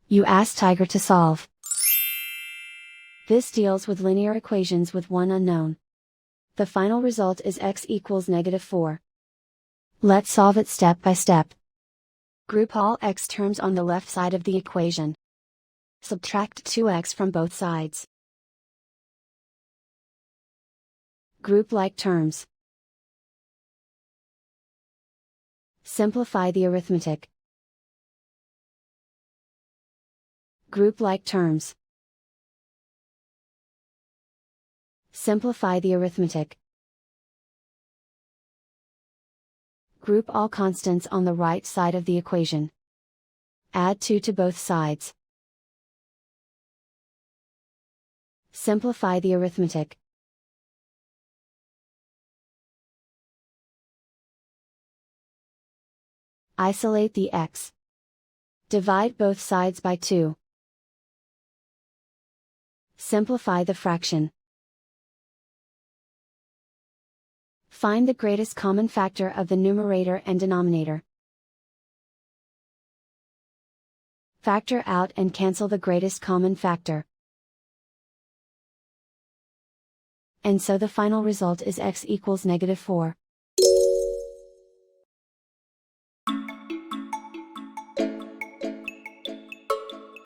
You ask Tiger to solve. This deals with linear equations with one unknown. The final result is x equals -4. Let's solve it step by step. Group all x terms on the left side of the equation. Subtract 2x from both sides. Group like terms. Simplify the arithmetic. Group like terms. Simplify the arithmetic. Group all constants on the right side of the equation. Add 2 to both sides. Simplify the arithmetic. Isolate the x. Divide both sides by 2. Simplify the fraction. Find the greatest common factor of the numerator and denominator. Factor out and cancel the greatest common factor. And so the final result is x equals -4.